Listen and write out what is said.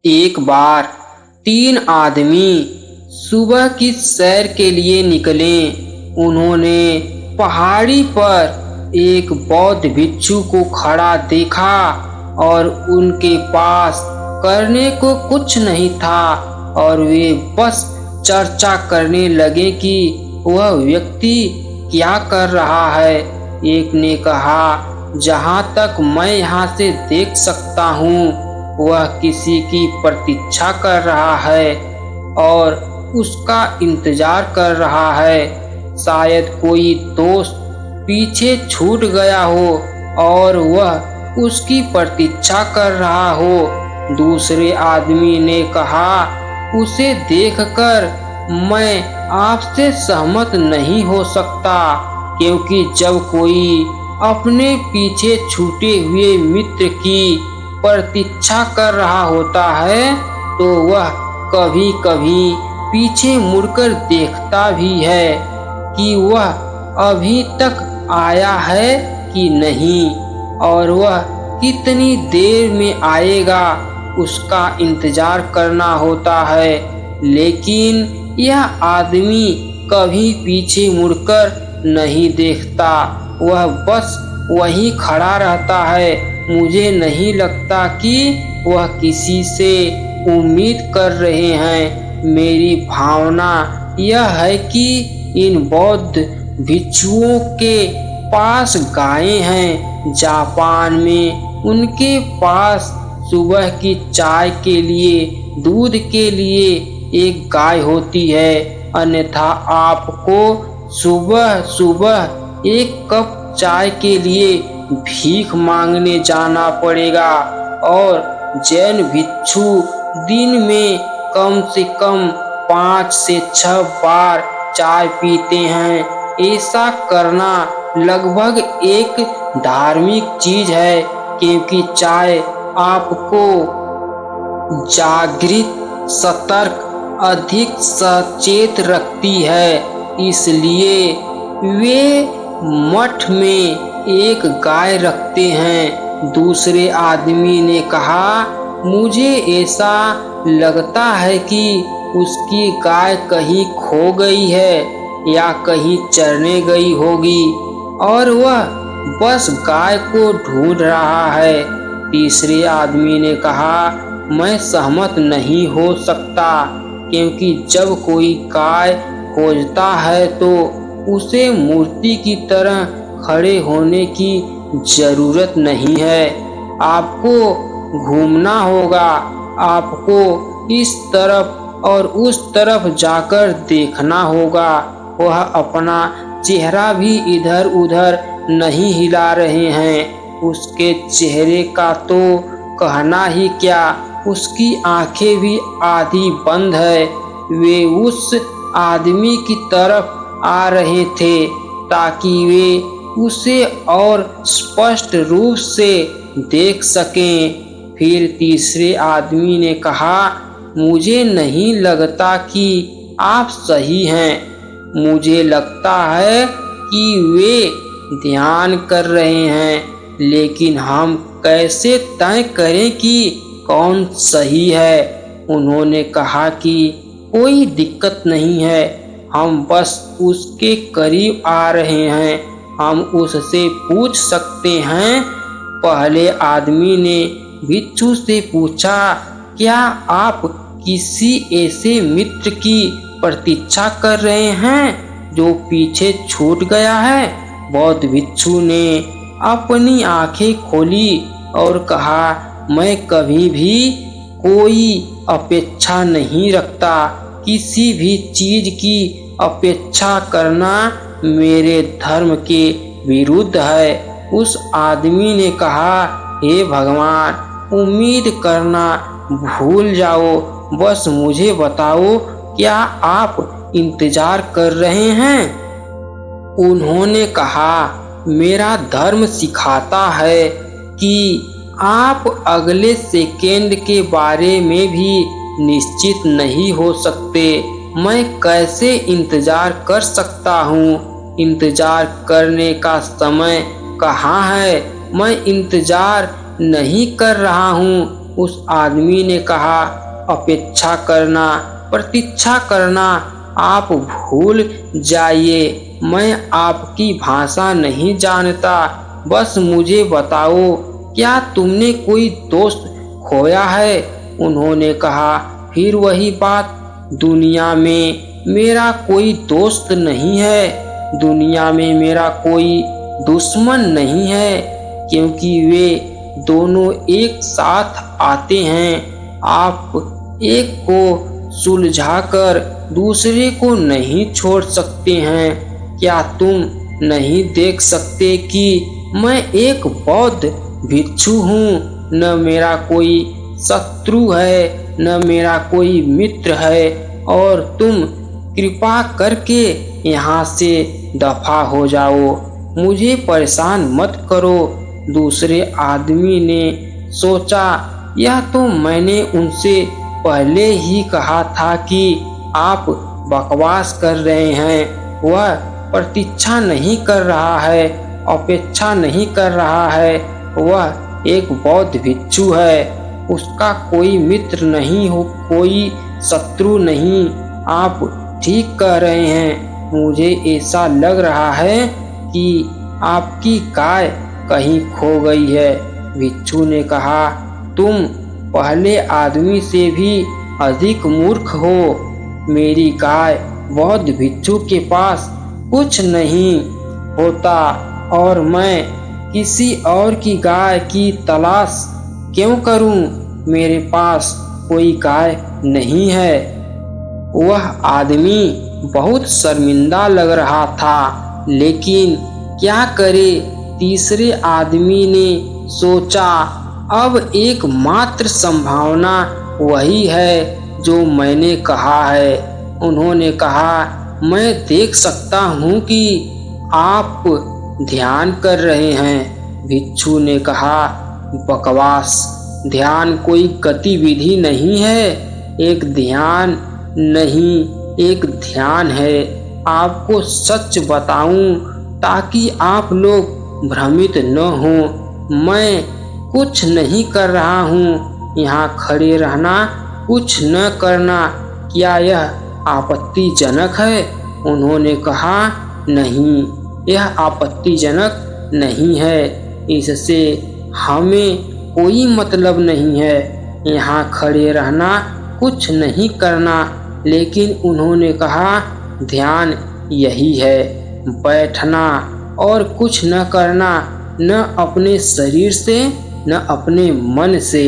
एक बार तीन आदमी सुबह की सैर के लिए निकले। उन्होंने पहाड़ी पर एक बौद्ध भिक्षु को खड़ा देखा और उनके पास करने को कुछ नहीं था और वे बस चर्चा करने लगे कि वह व्यक्ति क्या कर रहा है। एक ने कहा, जहाँ तक मैं यहाँ से देख सकता हूँ वह किसी की प्रतीक्षा कर रहा है और उसका इंतजार कर रहा है। शायद कोई दोस्त पीछे छूट गया हो और वह उसकी प्रतीक्षा कर रहा हो। दूसरे आदमी ने कहा, उसे देखकर मैं आपसे सहमत नहीं हो सकता, क्योंकि जब कोई अपने पीछे छूटे हुए मित्र की प्रतीक्षा कर रहा होता है तो वह कभी कभी पीछे मुड़कर देखता भी है कि वह अभी तक आया है कि नहीं और वह कितनी देर में आएगा उसका इंतजार करना होता है। लेकिन यह आदमी कभी पीछे मुड़कर नहीं देखता, वह बस वहीं खड़ा रहता है। मुझे नहीं लगता कि वह किसी से उम्मीद कर रहे हैं। मेरी भावना यह है कि इन बौद्ध भिक्षुओं के पास गायें हैं। जापान में उनके पास सुबह की चाय के लिए दूध के लिए एक गाय होती है, अन्यथा आपको सुबह सुबह एक कप चाय के लिए भीख मांगने जाना पड़ेगा। और जैन भिक्षु दिन में कम से कम 5 से 6 बार चाय पीते हैं। ऐसा करना लगभग एक धार्मिक चीज है, क्योंकि चाय आपको जागृत, सतर्क, अधिक सचेत रखती है। इसलिए वे मठ में एक गाय रखते हैं। दूसरे आदमी ने कहा, मुझे ऐसा लगता है कि उसकी गाय कहीं खो गई है या कहीं चरने गई होगी और वह बस गाय को ढूंढ रहा है। तीसरे आदमी ने कहा, मैं सहमत नहीं हो सकता, क्योंकि जब कोई गाय खोजता है तो उसे मूर्ति की तरह खड़े होने की जरूरत नहीं है। आपको घूमना होगा, आपको इस तरफ और उस तरफ जाकर देखना होगा। वह अपना चेहरा भी इधर उधर नहीं हिला रहे हैं। उसके चेहरे का तो कहना ही क्या, उसकी आंखें भी आधी बंद है। वे उस आदमी की तरफ आ रहे थे ताकि वे उसे और स्पष्ट रूप से देख सकें। फिर तीसरे आदमी ने कहा, मुझे नहीं लगता कि आप सही हैं। मुझे लगता है कि वे ध्यान कर रहे हैं, लेकिन हम कैसे तय करें कि कौन सही है? उन्होंने कहा कि कोई दिक्कत नहीं है, हम बस उसके करीब आ रहे हैं, हम उससे पूछ सकते हैं। पहले आदमी ने भिक्षु से पूछा, क्या आप किसी ऐसे मित्र की प्रतीक्षा कर रहे हैं जो पीछे छूट गया है? बौद्ध भिक्षु ने अपनी आंखें खोली और कहा, मैं कभी भी कोई अपेक्षा नहीं रखता। किसी भी चीज की अपेक्षा करना मेरे धर्म के विरुद्ध है। उस आदमी ने कहा, हे भगवान, उम्मीद करना भूल जाओ, बस मुझे बताओ, क्या आप इंतजार कर रहे हैं? उन्होंने कहा, मेरा धर्म सिखाता है कि आप अगले सेकेंड के बारे में भी निश्चित नहीं हो सकते। मैं कैसे इंतजार कर सकता हूँ? इंतजार करने का समय कहाँ है? मैं इंतजार नहीं कर रहा हूँ, उस आदमी ने कहा, अपेक्षा करना, प्रतीक्षा करना आप भूल जाइए। मैं आपकी भाषा नहीं जानता, बस मुझे बताओ, क्या तुमने कोई दोस्त खोया है? उन्होंने कहा, फिर वही बात, दुनिया में मेरा कोई दोस्त नहीं है, दुनिया में मेरा कोई दुश्मन नहीं है, क्योंकि वे दोनों एक साथ आते हैं। आप एक को सुलझाकर दूसरे को नहीं छोड़ सकते हैं। क्या तुम नहीं देख सकते कि मैं एक बौद्ध भिक्षु हूँ? न मेरा कोई शत्रु है, न मेरा कोई मित्र है, और तुम कृपा करके यहाँ से दफा हो जाओ, मुझे परेशान मत करो। दूसरे आदमी ने सोचा, यह तो मैंने उनसे पहले ही कहा था कि आप बकवास कर रहे हैं। वह प्रतीक्षा नहीं कर रहा है, अपेक्षा नहीं कर रहा है, वह एक बौद्ध भिक्षु है, उसका कोई मित्र नहीं हो, कोई शत्रु नहीं। आप ठीक कह रहे हैं, मुझे ऐसा लग रहा है कि आपकी गाय कहीं खो गई है। भिक्षु ने कहा, तुम पहले आदमी से भी अधिक मूर्ख हो। मेरी गाय बौद्ध भिक्षु के पास कुछ नहीं होता, और मैं किसी और की गाय की तलाश क्यों करूं? मेरे पास कोई गाय नहीं है। वह आदमी बहुत शर्मिंदा लग रहा था, लेकिन क्या करे? तीसरे आदमी ने सोचा, अब एकमात्र संभावना वही है जो मैंने कहा है। उन्होंने कहा, मैं देख सकता हूँ कि आप ध्यान कर रहे हैं। भिक्षु ने कहा, बकवास, ध्यान कोई गतिविधि नहीं है, एक ध्यान नहीं, एक ध्यान है। आपको सच बताऊं ताकि आप लोग भ्रमित न हो, मैं कुछ नहीं कर रहा हूँ। यहाँ खड़े रहना, कुछ न करना, क्या यह आपत्तिजनक है? उन्होंने कहा, नहीं, यह आपत्तिजनक नहीं है, इससे हमें कोई मतलब नहीं है। यहाँ खड़े रहना, कुछ नहीं करना। लेकिन उन्होंने कहा, ध्यान यही है, बैठना और कुछ न करना, न अपने शरीर से न अपने मन से।